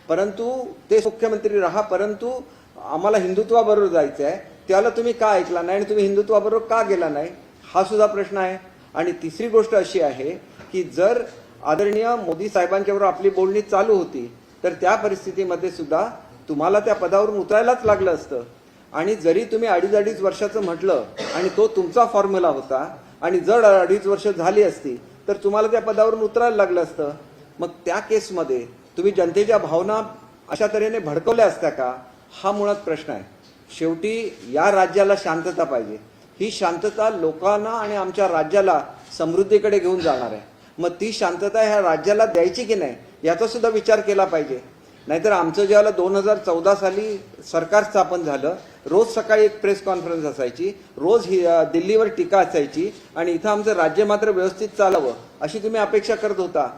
परंतु ते मुख्यमंत्री राहा, परंतु आम्हाला हिंदुत्वाबरोबर जायचं आहे, त्याला तुम्ही का ऐकला नाही आणि तुम्ही हिंदुत्वाबरोबर का गेला नाही, हा सुद्धा प्रश्न आहे. आणि तिसरी गोष्ट अशी आहे की जर आदरणीय मोदी साहेबांच्या बरोबर आपली बोलणी चालू होती तर त्या परिस्थितीमध्ये सुद्धा तुम्हाला त्या पदावरून उतरायलाच लागलं असतं. आणि जरी तुम्ही अडीच वर्षाचं म्हटलं आणि तो तुमचा फॉर्म्युला होता आणि जर 2.5 वर्ष झाली असती तर तुम्हाला त्या पदावरून उतरायला लागलं असतं. मग त्या केसमध्ये तुम्ही जनतेच्या भावना अशा तऱ्हेने भडकवल्या असत्या का, हा मुळात प्रश्न आहे. शेवटी या राज्याला शांतता पाहिजे. ही शांतता लोकांना आणि आमच्या राज्याला समृद्धीकडे घेऊन जाणार आहे. मग ती शांतता ह्या राज्याला द्यायची की नाही याचा सुद्धा विचार केला पाहिजे. नाहीतर आमचं ज्यावेळेला 2014 साली सरकार स्थापन झालं, रोज सकाळी एक प्रेस कॉन्फरन्स असायची, रोज दिल्लीवर टीका असायची आणि इथं आमचं राज्य मात्र व्यवस्थित चालावं अशी तुम्ही अपेक्षा करत होता.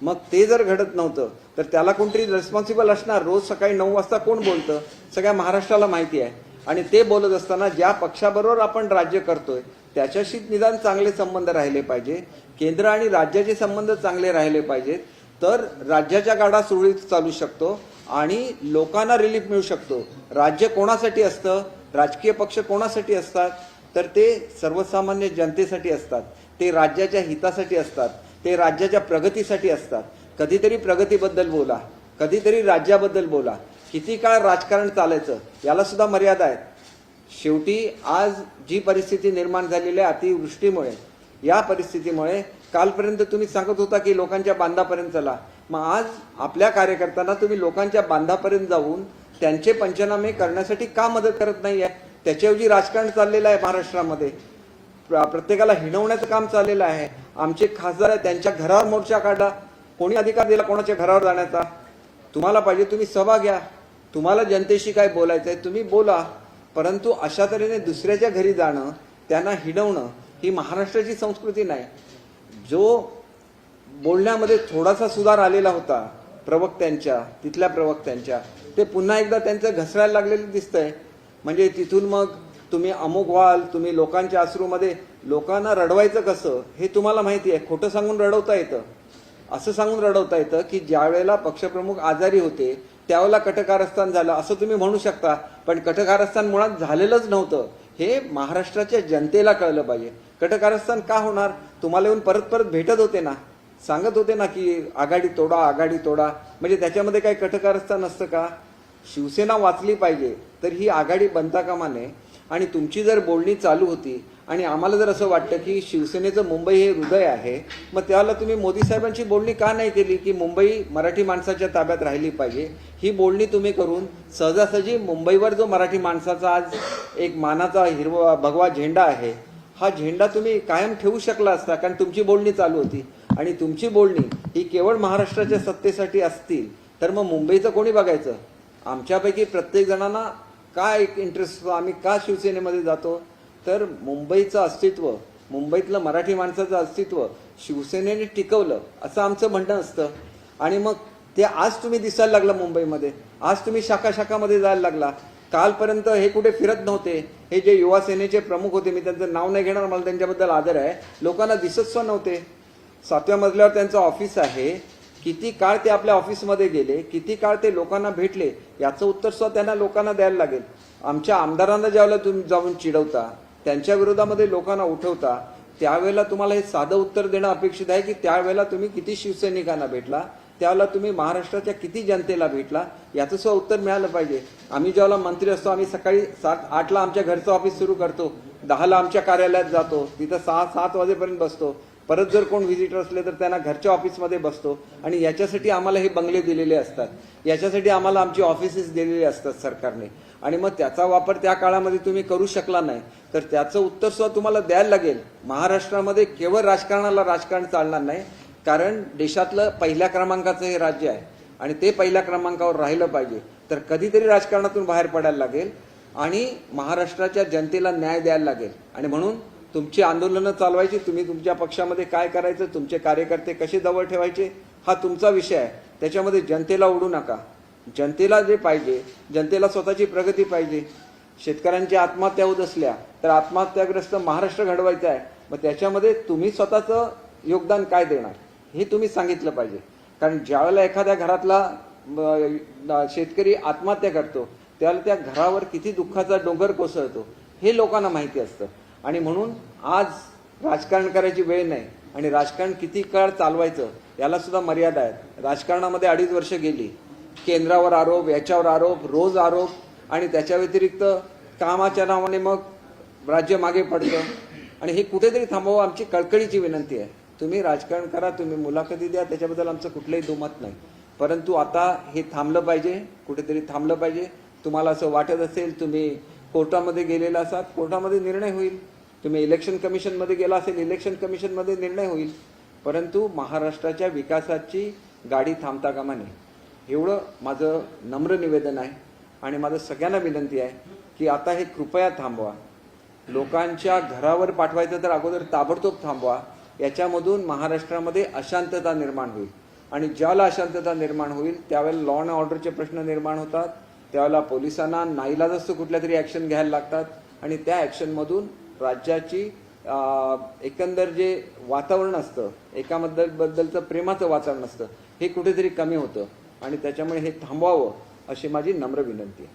मग ते जर घडत नव्हतं तर त्याला कोणतरी रिस्पॉन्सिबल असणार. रोज सकाळी 9 वाजता कोण बोलतं सगळ्या महाराष्ट्राला माहिती आहे. आणि ते बोलत असताना ज्या पक्षाबरोबर आपण राज्य करतोय त्याच्याशी निदान चांगले संबंध राहिले पाहिजे. केंद्र आणि राज्याचे संबंध चांगले राहिले पाहिजेत, तर राज्याच्या गाडा सुरळीत चालू शकतो आणि लोकांना रिलीफ मिळू शकतो. राज्य कोणासाठी असतं, राजकीय पक्ष कोणासाठी असतात, तर ते सर्वसामान्य जनतेसाठी असतात. ते राज्याच्या हितासाठी असतात, ते राज्याच्या प्रगतीसाठी असतात. कधीतरी प्रगतीबद्दल बोला, कधीतरी राज्याबद्दल बोला. किती काळ राजकारण चालायचं याला सुद्धा मर्यादा आहेत. शेवटी आज जी परिस्थिती निर्माण झालेली आहे अतिवृष्टीमुळे, या परिस्थितीमुळे कालपर्यंत तुम्ही सांगत होता की लोकांच्या बांधापर्यंत चला, मग आज आपल्या कार्यकर्त्यांना तुम्ही लोकांच्या बांधापर्यंत जाऊन त्यांचे पंचनामे करण्यासाठी का मदत करत नाही आहे? त्याच्याऐवजी राजकारण चाललेलं आहे महाराष्ट्रामध्ये. प्रत्येकाला हिणवण्याचं काम चाललेलं आहे. आमचे खासदार आहे त्यांच्या घरावर मोर्चा काढला, कोणी अधिकार दिला कोणाच्या घरावर जाण्याचा? तुम्हाला पाहिजे तुम्ही सभा घ्या, तुम्हाला जनतेशी काय बोलायचं आहे तुम्ही बोला, परंतु अशा तऱ्हेने दुसऱ्याच्या घरी जाणं, त्यांना हिणवणं ही महाराष्ट्राची संस्कृती नाही. जो बोलण्यामध्ये थोडासा सुधार आलेला होता प्रवक्त्यांच्या, तिथल्या प्रवक्त्यांच्या, ते पुन्हा एकदा त्यांचं घसरायला लागलेलं दिसतंय. म्हणजे तिथून मग तुम्ही अमुक व्हाल, तुम्ही लोकांच्या अश्रूमध्ये लोकांना रडवायचं कसं हे तुम्हाला माहिती आहे. खोटं सांगून रडवता येतं, असं सांगून रडवता येतं की ज्या वेळेला पक्षप्रमुख आजारी होते त्यावेळेला कटकारस्थान झालं असं तुम्ही म्हणू शकता, पण कटकारस्थान मुळात झालेलंच नव्हतं हे महाराष्ट्राच्या जनतेला कळलं पाहिजे. कटकारस्थान का होणार? तुम्हाला येऊन परत परत भेटत होते ना, सांगत होते ना की आघाडी तोडा, आघाडी तोडा, म्हणजे त्याच्यामध्ये काही कटकारस्थान असतं का? शिवसेना वाचली पाहिजे तर ही आघाडी बनता कामा नये. आणि तुमची जर बोलणी चालू होती आणि आम्हाला जर असं वाटतं की शिवसेनेचं मुंबई हे हृदय आहे, मग त्याला तुम्ही मोदी साहेबांची बोलणी का नाही केली की मुंबई मराठी माणसाच्या ताब्यात राहिली पाहिजे? ही बोलणी तुम्ही करून सहजासहजी मुंबईवर जो मराठी माणसाचा आज एक मानाचा हिरवा भगवा झेंडा आहे, हा झेंडा तुम्ही कायम ठेवू शकला असता, कारण तुमची बोलणी चालू होती. आणि तुमची बोलणी ही केवळ महाराष्ट्राच्या सत्तेसाठी असतील तर मग मुंबईचं कोणी बघायचं? आमच्यापैकी प्रत्येक जणांना काय एक इंटरेस्ट असतो, आम्ही का शिवसेनेमध्ये जातो? तर मुंबईचं अस्तित्व, मुंबईतलं मराठी माणसाचं अस्तित्व शिवसेनेने टिकवलं असं आमचं म्हणणं असतं. आणि मग ते आज तुम्ही दिसायला लागला मुंबईमध्ये, आज तुम्ही शाखामध्ये जायला लागला. कालपर्यंत हे कुठे फिरत नव्हते. हे जे युवा सेनेचे प्रमुख होते, मी त्यांचं नाव नाही घेणार, मला त्यांच्याबद्दल आदर आहे, लोकांना दिसत सुद्धा नव्हते. 7व्या मजल्यावर त्यांचं ऑफिस आहे, किती काळ ते आपल्या ऑफिसमध्ये गेले, किती काळ ते लोकांना भेटले, याचं उत्तर सुद्धा त्यांना लोकांना द्यायला लागेल. आमच्या आमदारांना ज्यावेळेला तुम्ही जाऊन चिडवता, त्यांच्या विरोधामध्ये लोकांना उठवता, त्यावेळेला तुम्हाला हे साधं उत्तर देणं अपेक्षित आहे की त्यावेळेला तुम्ही किती शिवसैनिकांना भेटला, त्यावेळेला तुम्ही महाराष्ट्राच्या किती जनतेला भेटला, याचं सुद्धा उत्तर मिळालं पाहिजे. आम्ही ज्यावेळेला मंत्री असतो, आम्ही सकाळी 7-8ला आमच्या घरचं ऑफिस सुरू करतो, 10ला आमच्या कार्यालयात जातो, तिथं 6-7 वाजेपर्यंत बसतो. परत जर कोण व्हिजिटर असले तर त्यांना घरच्या ऑफिसमध्ये बसतो. आणि याच्यासाठी आम्हाला हे बंगले दिलेले असतात, याच्यासाठी आम्हाला आमची ऑफिसेस दिलेली असतात सरकारने. आणि मग त्याचा वापर त्या काळामध्ये तुम्ही करू शकला नाही तर त्याचं उत्तर सुद्धा तुम्हाला द्यायला लागेल. महाराष्ट्रामध्ये केवळ राजकारणाला राजकारण चालणार नाही, कारण देशातलं पहिल्या क्रमांकाचं हे राज्य आहे आणि ते पहिल्या क्रमांकावर राहिलं पाहिजे. तर कधीतरी राजकारणातून बाहेर पडायला लागेल आणि महाराष्ट्राच्या जनतेला न्याय द्यायला लागेल. आणि म्हणून तुमची आंदोलनं चालवायची, तुम्ही तुमच्या पक्षामध्ये काय करायचं, तुमचे कार्यकर्ते कसे जवळ ठेवायचे, हा तुमचा विषय आहे. त्याच्यामध्ये जनतेला ओढू नका. जनतेला जे पाहिजे, जनतेला स्वतःची प्रगती पाहिजे. शेतकऱ्यांची आत्महत्या होत असल्या तर आत्महत्याग्रस्त महाराष्ट्र घडवायचा आहे, मग त्याच्यामध्ये तुम्ही स्वतःचं योगदान काय देणार हे तुम्ही सांगितलं पाहिजे. कारण ज्यावेळेला एखाद्या घरातला शेतकरी आत्महत्या करतो त्याला त्या घरावर किती दुःखाचा डोंगर कोसळतो हे लोकांना माहिती असतं. आणि म्हणून आज राजकारण करायची वेळ नाही आणि राजकारण किती काळ चालवायचं याला सुद्धा मर्यादा आहेत. राजकारणामध्ये 2.5 वर्ष गेली, केंद्रावर आरोप, याच्यावर आरोप, रोज आरोप, आणि त्याच्या व्यतिरिक्त कामाच्या नावाने मग राज्य मागे पडतं. आणि हे कुठेतरी थांबवावं आमची कळकळीची विनंती आहे. तुम्ही राजकारण करा, तुम्ही मुलाखती द्या, त्याच्याबद्दल आमचं कुठलंही दुमत नाही, परंतु आता हे थांबलं पाहिजे, कुठेतरी थांबलं पाहिजे. तुम्हाला असं वाटत असेल, तुम्ही कोर्टामध्ये गेलेला असाल, कोर्टामध्ये निर्णय होईल. तुम्ही इलेक्शन कमिशनमध्ये गेला असेल, इलेक्शन कमिशनमध्ये निर्णय होईल. परंतु महाराष्ट्राच्या विकासाची गाडी थांबता कामा नये एवढं माझं नम्र निवेदन आहे. आणि माझं सगळ्यांना विनंती आहे की आता हे कृपया थांबवा. लोकांच्या घरावर पाठवायचं तर अगोदर ताबडतोब थांबवा. याच्यामधून महाराष्ट्रामध्ये अशांतता निर्माण होईल आणि ज्याला अशांतता निर्माण होईल त्यावेळेला लॉ अँड ऑर्डरचे प्रश्न निर्माण होतात. त्यावेळेला पोलिसांना नाईलाजास्तव कुठल्या तरी ॲक्शन घ्यायला लागतात आणि त्या ॲक्शनमधून राज्याची एकंदर जे वातावरण असतं, एकाबद्दलचं प्रेमाचं वातावरण असतं, हे कुठेतरी कमी होतं. आणि त्याच्यामुळे हे थांबवावं अशी माझी नम्र विनंती है.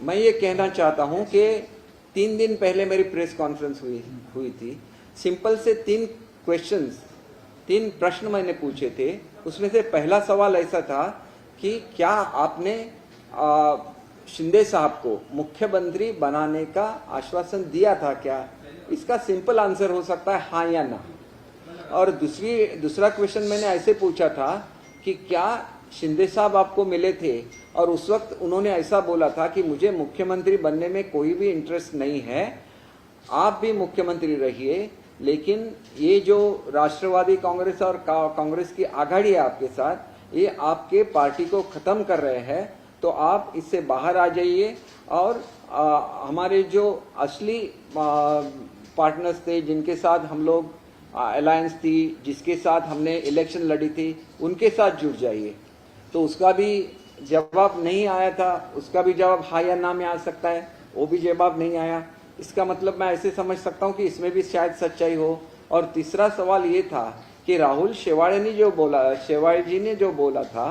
मैं ये कहना चाहता हूं कि 3 दिन पहले मेरी प्रेस कॉन्फ्रेंस हुई थी. सिंपल से 3 प्रश्न मैंने पूछे थे. उसमें से पहला सवाल ऐसा था कि क्या आपने शिंदे साहब को मुख्यमंत्री बनाने का आश्वासन दिया था क्या? इसका सिंपल आंसर हो सकता है हाँ या ना. और दूसरा क्वेश्चन मैंने ऐसे पूछा था कि क्या शिंदे साहब आपको मिले थे और उस वक्त उन्होंने ऐसा बोला था कि मुझे मुख्यमंत्री बनने में कोई भी इंटरेस्ट नहीं है, आप भी मुख्यमंत्री रहिए, लेकिन ये जो राष्ट्रवादी कांग्रेस और कांग्रेस की आघाड़ी है आपके साथ, ये आपके पार्टी को खत्म कर रहे हैं, तो आप इससे बाहर आ जाइए. और हमारे जो असली पार्टनर्स थे, जिनके साथ हम लोग अलायंस थी, जिसके साथ हमने इलेक्शन लड़ी थी, उनके साथ जुड़ जाइए. तो उसका भी जवाब नहीं आया था. उसका भी जवाब हाँ या ना में आ सकता है, वो भी जवाब नहीं आया. इसका मतलब मैं ऐसे समझ सकता हूँ कि इसमें भी शायद सच्चाई हो. और तीसरा सवाल ये था कि राहुल शेवाड़े जी ने जो बोला था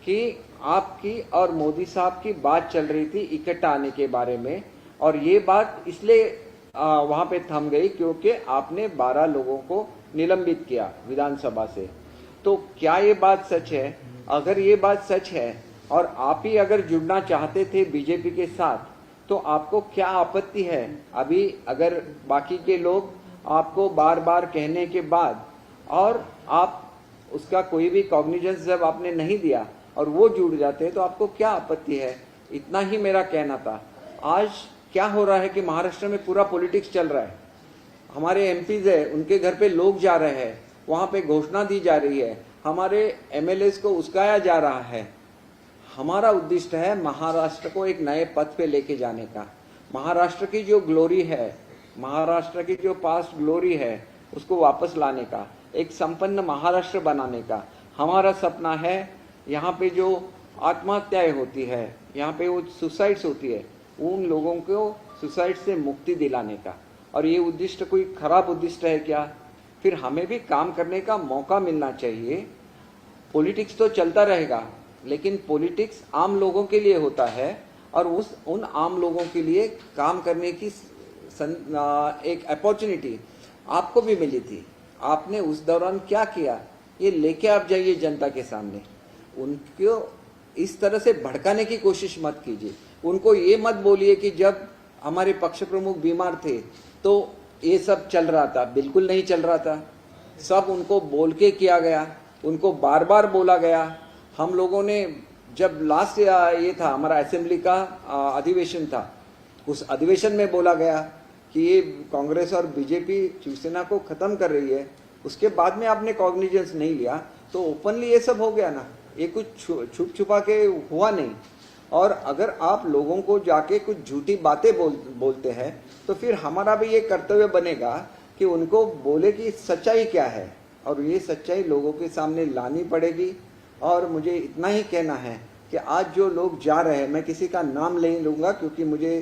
कि आपकी और मोदी साहब की बात चल रही थी इकट्ठा आने के बारे में, और ये बात इसलिए वहां पे थम गई क्योंकि आपने 12 लोगों को निलंबित किया विधानसभा से. तो क्या ये बात सच है? अगर ये बात सच है और आप ही अगर जुड़ना चाहते थे बीजेपी के साथ, तो आपको क्या आपत्ति है? अभी अगर बाकी के लोग आपको बार बार कहने के बाद और आप उसका कोई भी कॉग्निजेंस जब आपने नहीं दिया और वो जुड़ जाते, तो आपको क्या आपत्ति है? इतना ही मेरा कहना था. आज क्या हो रहा है कि महाराष्ट्र में पूरा पॉलिटिक्स चल रहा है. हमारे एमपीज है, उनके घर पे लोग जा रहे हैं, वहां पे घोषणा दी जा रही है, हमारे एमएलएस को उस्काया जा रहा है. हमारा उद्देश्य है महाराष्ट्र को एक नए पथ पे लेके जाने का. महाराष्ट्र की जो ग्लोरी है, महाराष्ट्र की जो पास्ट ग्लोरी है, उसको वापस लाने का, एक संपन्न महाराष्ट्र बनाने का हमारा सपना है. यहाँ पे जो आत्महत्याएं होती है, यहाँ पे वो सुसाइड्स होती है, उन लोगों को सुसाइड से मुक्ति दिलाने का. और ये उद्देश्य कोई खराब उद्देश्य है क्या? फिर हमें भी काम करने का मौका मिलना चाहिए. पॉलिटिक्स तो चलता रहेगा, लेकिन पॉलिटिक्स आम लोगों के लिए होता है और उन आम लोगों के लिए काम करने की एक अपॉर्चुनिटी आपको भी मिली थी. आपने उस दौरान क्या किया, ये लेके आप जाइए जनता के सामने. उनको इस तरह से भड़काने की कोशिश मत कीजिए. उनको ये मत बोलिए कि जब हमारे पक्ष प्रमुख बीमार थे तो ये सब चल रहा था. बिल्कुल नहीं चल रहा था. सब उनको बोल के किया गया, उनको बार बार बोला गया. हम लोगों ने जब लास्ट ये था हमारा असेंबली का अधिवेशन था, उस अधिवेशन में बोला गया कि ये कांग्रेस और बीजेपी शिवसेना को खत्म कर रही है. उसके बाद में आपने कॉग्निजेंस नहीं लिया तो ओपनली ये सब हो गया ना. ये कुछ छुप छुपा के हुआ नहीं. और अगर आप लोगों को जाके कुछ झूठी बातें बोलते हैं तो फिर हमारा भी ये कर्तव्य बनेगा कि उनको बोले कि सच्चाई क्या है, और ये सच्चाई लोगों के सामने लानी पड़ेगी. और मुझे इतना ही कहना है कि आज जो लोग जा रहे हैं, मैं किसी का नाम नहीं लूँगा क्योंकि मुझे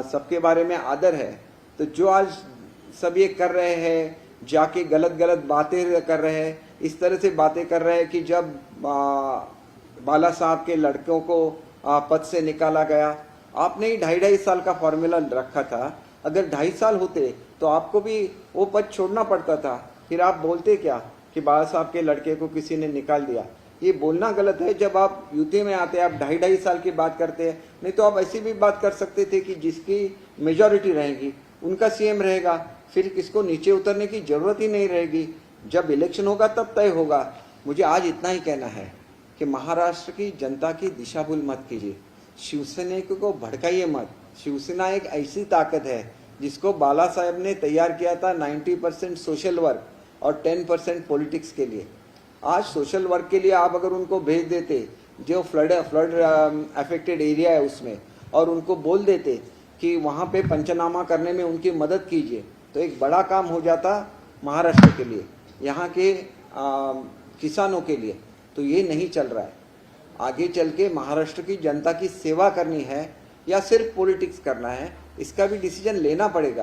सबके बारे में आदर है, तो जो आज सब ये कर रहे हैं, जाके गलत बातें कर रहे हैं, इस तरह से बातें कर रहे हैं कि जब बाला साहब के लड़कों को पद से निकाला गया, आपने ही 2.5 साल का फॉर्मूला रखा था। अगर 2.5 साल होते तो आपको भी वो पद छोड़ना पड़ता था। फिर आप बोलते क्या कि बाला साहब के लड़के को किसी ने निकाल दिया। ये बोलना गलत है। जब आप यूपी में आते हैं आप 2.5 साल की बात करते हैं, नहीं तो आप ऐसी भी बात कर सकते थे कि जिसकी मेजॉरिटी रहेगी उनका सीएम रहेगा, फिर किसको नीचे उतरने की जरूरत ही नहीं रहेगी। जब इलेक्शन होगा तब तय होगा। मुझे आज इतना ही कहना है कि महाराष्ट्र की जनता की दिशा भूल मत कीजिए, शिवसेना को भड़काइए मत। शिवसेना एक ऐसी ताकत है जिसको बाला साहेब ने तैयार किया था 90% सोशल वर्क और 10% पॉलिटिक्स के लिए। आज सोशल वर्क के लिए आप अगर उनको भेज देते जो फ्लड अफेक्टेड एरिया है उसमें, और उनको बोल देते कि वहाँ पे पंचनामा करने में उनकी मदद कीजिए, तो एक बड़ा काम हो जाता महाराष्ट्र के लिए, यहाँ के किसानों के लिए। तो ये नहीं चल रहा है। आगे चल के महाराष्ट्र की जनता की सेवा करनी है या सिर्फ पॉलिटिक्स करना है, इसका भी डिसीजन लेना पड़ेगा।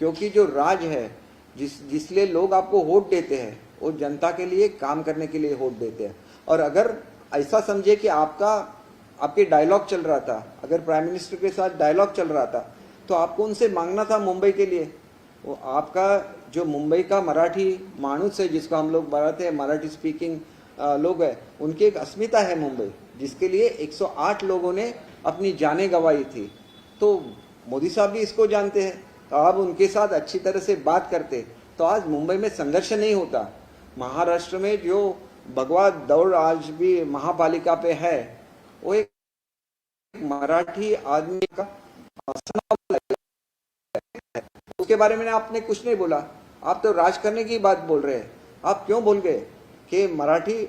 क्योंकि जो राज है जिसलिए लोग आपको वोट देते हैं वो जनता के लिए काम करने के लिए वोट देते हैं। और अगर ऐसा समझे कि आपके डायलॉग चल रहा था, अगर प्राइम मिनिस्टर के साथ डायलॉग चल रहा था, तो आपको उनसे मांगना था मुंबई के लिए। वो आपका जो मुंबई का मराठी मानुस है, जिसको हम लोग बताते हैं मराठी स्पीकिंग लोग हैं, उनकी एक अस्मिता है मुंबई, जिसके लिए 108 लोगों ने अपनी जानें गंवाई थी। तो मोदी साहब भी इसको जानते हैं। तो आप उनके साथ अच्छी तरह से बात करते तो आज मुंबई में संघर्ष नहीं होता। महाराष्ट्र में जो भगवा दौड़ आज भी महापालिका पे है, वो एक मराठी आदमी का उसके बारे में आपने कुछ नहीं बोला। आप तो राज करने की बात बोल रहे हैं। आप क्यों बोल गए कि मराठी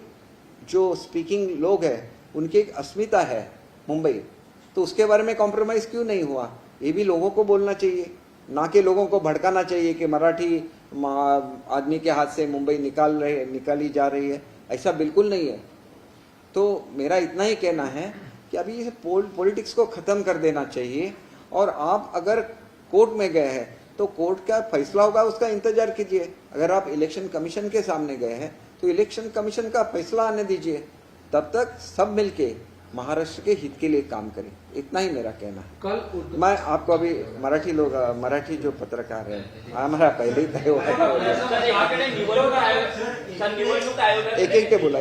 जो स्पीकिंग लोग हैं उनकी एक अस्मिता है मुंबई, तो उसके बारे में कॉम्प्रोमाइज क्यों नहीं हुआ? ये भी लोगों को बोलना चाहिए, ना कि लोगों को भड़काना चाहिए कि मराठी आदमी के हाथ से मुंबई निकाली जा रही है। ऐसा बिल्कुल नहीं है। तो मेरा इतना ही कहना है कि अभी ये पॉलिटिक्स को ख़त्म कर देना चाहिए। और आप अगर कोर्ट में गए हैं तो कोर्ट का फैसला होगा, उसका इंतजार कीजिए। अगर आप इलेक्शन कमीशन के सामने गए हैं तो इलेक्शन कमीशन का फैसला आने दीजिए। तब तक सब मिलके महाराष्ट्र के हित के लिए काम करें। इतना ही मेरा कहना है। कल मैं आपको अभी मराठी जो पत्रकार है हमारा पहले ही तय हुआ एक एक ते बोला